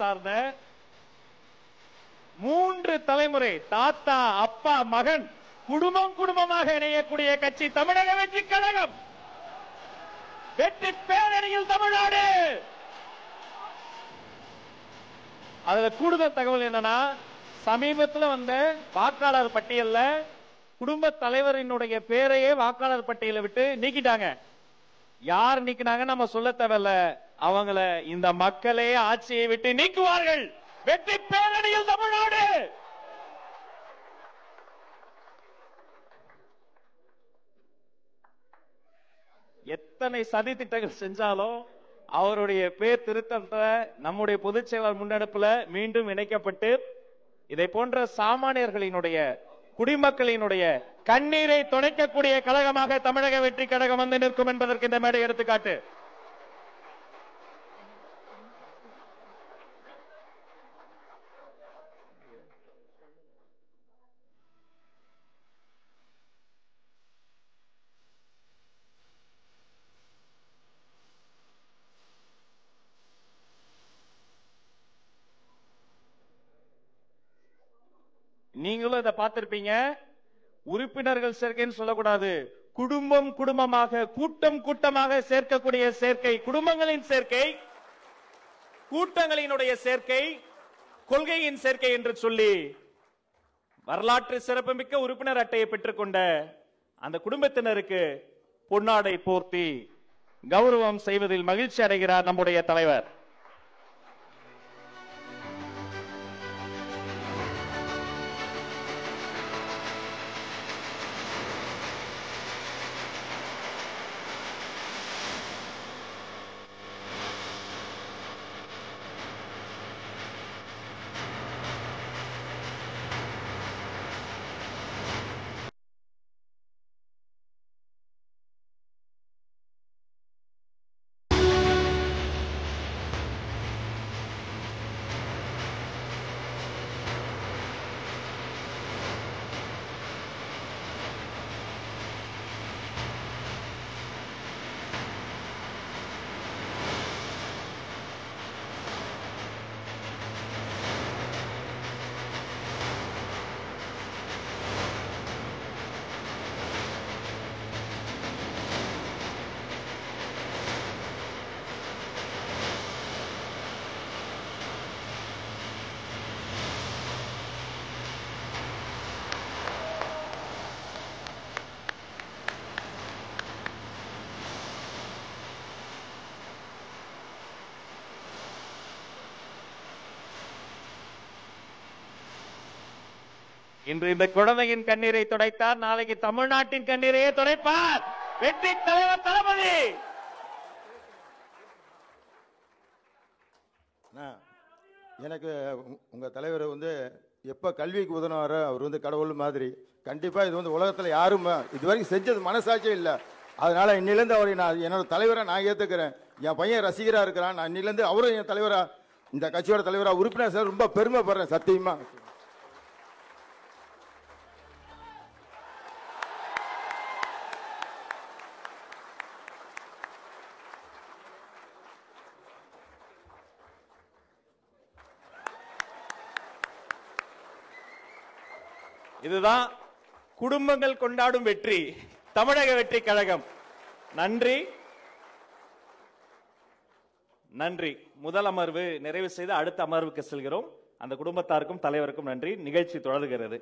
சார்ந்த 3 தலைமுறை தாத்தா அப்பா மகன் குடும்பம் குடும்பமாக இணையக்கூடிய கட்சி தமிழக வெற்றி கழகம். வெற்றி பேரணியில் தமிழ்நாடு. அதுல கூடுதல் தகவல் என்னன்னா, சமீபத்தில் வந்த வாக்காளர் பட்டியல்ல குடும்ப தலைவரினுடைய பேரையே வாக்காளர் பட்டியலை விட்டு நீக்கிட்டாங்க. யார் நீக்கினாங்க நம்ம சொல்ல தேவையில்ல, அவங்கள இந்த மக்களே ஆட்சியை விட்டு நீக்குவார்கள். வெற்றி பேரணியில் தமிழ்நாடு. எத்தனை சதி திட்டங்கள் செஞ்சாலும் அவருடைய பேர் திருத்தத்தை நம்முடைய பொதுச் செயலாளர் முன்னெடுப்புல மீண்டும் இணைக்கப்பட்டு இதை போன்ற சாமானியர்களினுடைய குடிமக்களினுடைய கண்ணீரை துடைக்கக்கூடிய கழகமாக தமிழக வெற்றி கழகம் வந்து நிற்கும் என்பதற்கு இந்த மேடை எடுத்துக்காட்டு. நீங்களும் இதை பார்த்திருப்பீங்க. உறுப்பினர்கள் சேர்க்கைன்னு சொல்லக்கூடாது, குடும்பம் குடும்பமாக கூட்டம் கூட்டமாக சேர்க்கக்கூடிய சேர்க்கை, குடும்பங்களின் சேர்க்கை, கூட்டங்களினுடைய சேர்க்கை, கொள்கையின் சேர்க்கை என்று சொல்லி வரலாற்று சிறப்புமிக்க உறுப்பினர் அட்டையை பெற்றுக்கொண்ட அந்த குடும்பத்தினருக்கு பொன்னாடை போர்த்தி கௌரவம் செய்வதில் மகிழ்ச்சி அடைகிறார் நம்முடைய தலைவர். இன்று இந்த குழந்தையின் கண்ணீரை துடைத்தார், நாளைக்கு தமிழ்நாட்டின் கண்ணீரையே துடைப்பார் வெற்றி தலைவர் தளபதி. எனக்கு உங்க தலைவர் எப்ப கல்விக்கு உதவுனாரோ அவர் கடவுள் மாதிரி. கண்டிப்பா இது உலகத்துல யாரும் இதுவரைக்கும் செஞ்சது மனசாட்சியே இல்லை. அதனால இன்னிலிருந்து அவரை நான் என்னோட தலைவரை நான் ஏத்துக்கிறேன். என் பையன் ரசிகரா இருக்கிறான். நான் இன்னிலிருந்து அவரும் என் தலைவரா, இந்த கட்சியோட தலைவரா, உறுப்பினர் சார் ரொம்ப பெருமைப்படுறேன் சத்தியமா. இதுதான் குடும்பங்கள் கொண்டாடும் வெற்றி, தமிழக வெற்றி கழகம். நன்றி நன்றி. முதல் அமர்வு நிறைவு செய்து அடுத்த அமர்வுக்கு செல்கிறோம். அந்த குடும்பத்தாருக்கும் தலைவருக்கும் நன்றி. நிகழ்ச்சி தொடர்கிறது.